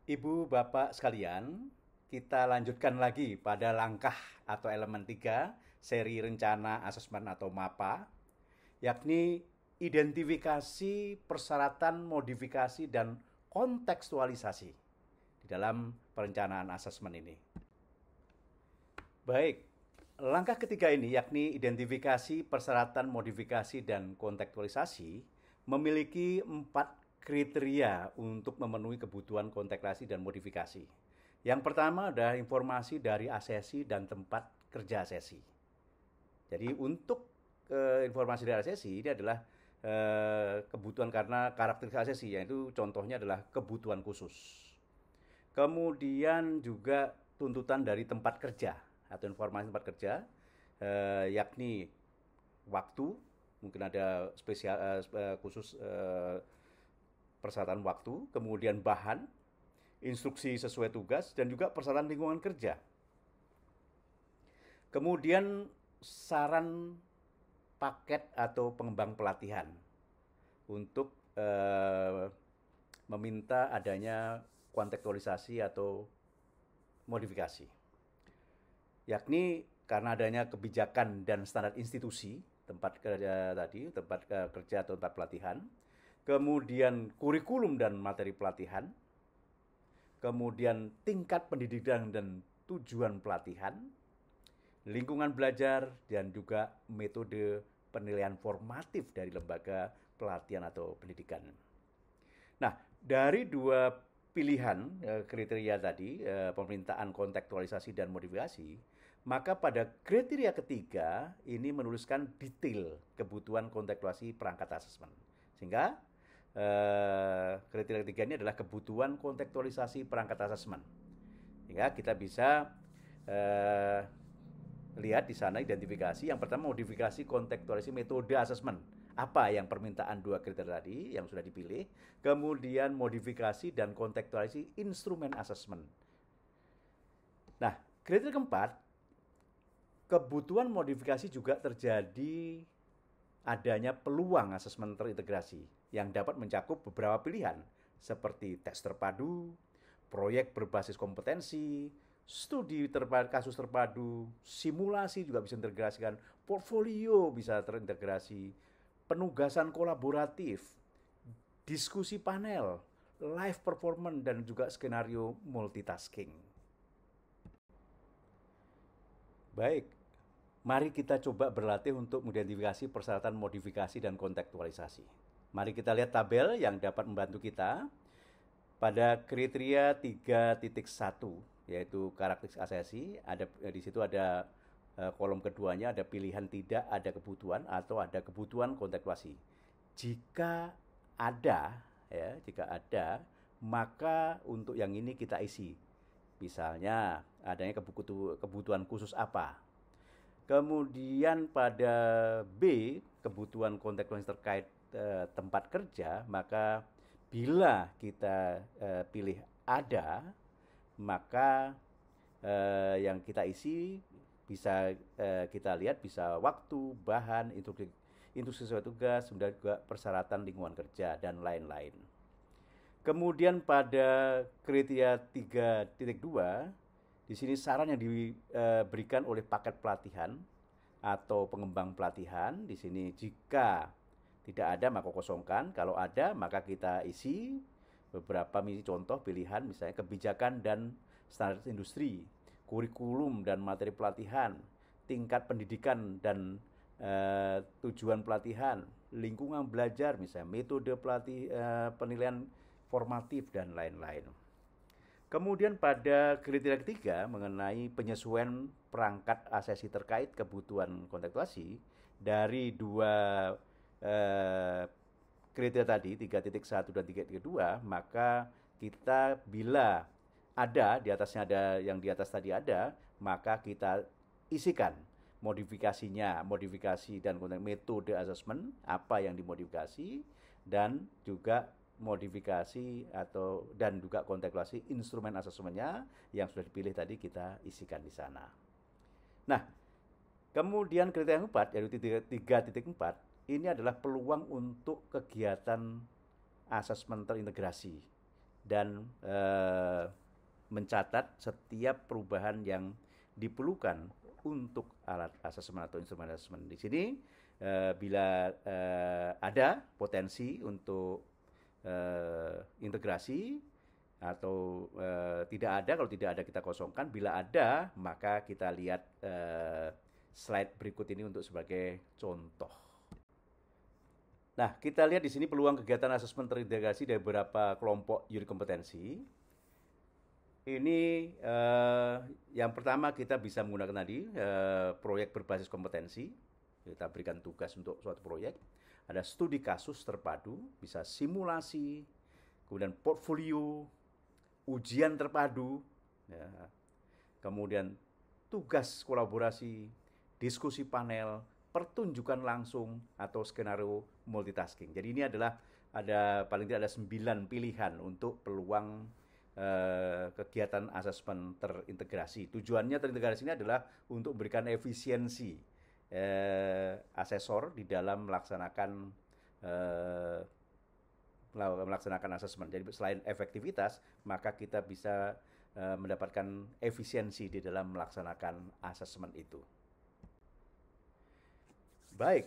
Ibu, Bapak sekalian, kita lanjutkan lagi pada langkah atau elemen 3 seri rencana asesmen atau MAPA, yakni identifikasi, persyaratan, modifikasi, dan kontekstualisasi di dalam perencanaan asesmen ini. Baik, langkah ketiga ini yakni identifikasi, persyaratan, modifikasi, dan kontekstualisasi memiliki 4 kriteria untuk memenuhi kebutuhan kontekstualisasi dan modifikasi. Yang pertama adalah informasi dari asesi dan tempat kerja asesi. Jadi untuk informasi dari asesi ini adalah kebutuhan karena karakteristik asesi, yaitu contohnya adalah kebutuhan khusus. Kemudian juga tuntutan dari tempat kerja atau informasi tempat kerja, yakni waktu, mungkin ada spesial khusus persyaratan waktu, kemudian bahan, instruksi sesuai tugas, dan juga persyaratan lingkungan kerja. Kemudian saran paket atau pengembang pelatihan untuk meminta adanya kontekstualisasi atau modifikasi. Yakni karena adanya kebijakan dan standar institusi tempat kerja tadi, tempat kerja atau tempat pelatihan, kemudian kurikulum dan materi pelatihan, kemudian tingkat pendidikan dan tujuan pelatihan, lingkungan belajar, dan juga metode penilaian formatif dari lembaga pelatihan atau pendidikan. Nah, dari dua pilihan kriteria tadi, pemerintah kontekstualisasi dan modifikasi, maka pada kriteria ketiga ini menuliskan detail kebutuhan kontekstualisasi perangkat asesmen. Sehingga kriteria ketiga ini adalah kebutuhan kontekstualisasi perangkat asesmen. Sehingga kita bisa lihat di sana identifikasi. Yang pertama modifikasi kontekstualisasi metode asesmen. Apa yang permintaan dua kriteria tadi yang sudah dipilih. Kemudian modifikasi dan kontekstualisasi instrumen asesmen. Nah, kriteria keempat, kebutuhan modifikasi juga terjadi adanya peluang asesmen terintegrasi yang dapat mencakup beberapa pilihan seperti tes terpadu, proyek berbasis kompetensi, studi terpadu, kasus terpadu, simulasi juga bisa terintegrasikan, portfolio bisa terintegrasi, penugasan kolaboratif, diskusi panel, live performance, dan juga skenario multitasking. Baik, mari kita coba berlatih untuk mengidentifikasi persyaratan modifikasi dan kontekstualisasi. Mari kita lihat tabel yang dapat membantu kita pada kriteria 3.1, yaitu karakteristik asesi. Ada di situ ada kolom keduanya ada pilihan tidak ada kebutuhan atau ada kebutuhan kontekstualisasi. Jika ada, ya, jika ada, maka untuk yang ini kita isi. Misalnya adanya kebutuhan khusus apa. Kemudian pada B, kebutuhan kontekstualisasi terkait tempat kerja, maka bila kita pilih ada, maka yang kita isi bisa kita lihat bisa waktu, bahan, instruksi sesuai tugas, kemudian juga persyaratan lingkungan kerja, dan lain-lain. Kemudian pada kriteria 3.2, di sini saran yang diberikan oleh paket pelatihan atau pengembang pelatihan. Di sini jika tidak ada maka kosongkan, kalau ada maka kita isi beberapa contoh pilihan, misalnya kebijakan dan standar industri, kurikulum dan materi pelatihan, tingkat pendidikan dan tujuan pelatihan, lingkungan belajar, misalnya metode penilaian formatif, dan lain-lain. Kemudian pada kriteria ketiga mengenai penyesuaian perangkat asesi terkait kebutuhan kontekstualisasi dari dua kriteria tadi 3.1 dan 3.2, maka kita bila ada di atasnya ada yang di atas tadi ada, maka kita isikan modifikasinya, modifikasi dan metode assessment apa yang dimodifikasi, dan juga modifikasi atau dan juga kontekstualisasi instrumen asesmennya yang sudah dipilih tadi kita isikan di sana. Nah, kemudian kriteria yang keempat yaitu 3.4, ini adalah peluang untuk kegiatan asesmen terintegrasi dan mencatat setiap perubahan yang diperlukan untuk alat asesmen atau instrumen asesmen. Di sini bila ada potensi untuk integrasi atau tidak ada, kalau tidak ada kita kosongkan. Bila ada, maka kita lihat slide berikut ini untuk sebagai contoh. Nah, kita lihat di sini peluang kegiatan asesmen terintegrasi dari beberapa kelompok unit kompetensi. Ini yang pertama kita bisa menggunakan tadi proyek berbasis kompetensi. Kita berikan tugas untuk suatu proyek. Ada studi kasus terpadu, bisa simulasi, kemudian portfolio, ujian terpadu, ya. Kemudian tugas kolaborasi, diskusi panel, pertunjukan langsung, atau skenario multitasking. Jadi ini adalah paling tidak ada 9 pilihan untuk peluang kegiatan asesmen terintegrasi. Tujuannya terintegrasi ini adalah untuk memberikan efisiensi asesor di dalam melaksanakan asesmen. Jadi selain efektivitas, maka kita bisa mendapatkan efisiensi di dalam melaksanakan asesmen itu. Baik,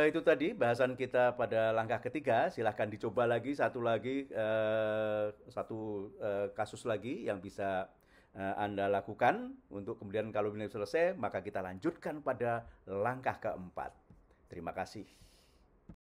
itu tadi bahasan kita pada langkah ketiga. Silahkan dicoba lagi satu kasus lagi yang bisa Anda lakukan untuk kemudian kalau ini selesai, maka kita lanjutkan pada langkah keempat. Terima kasih.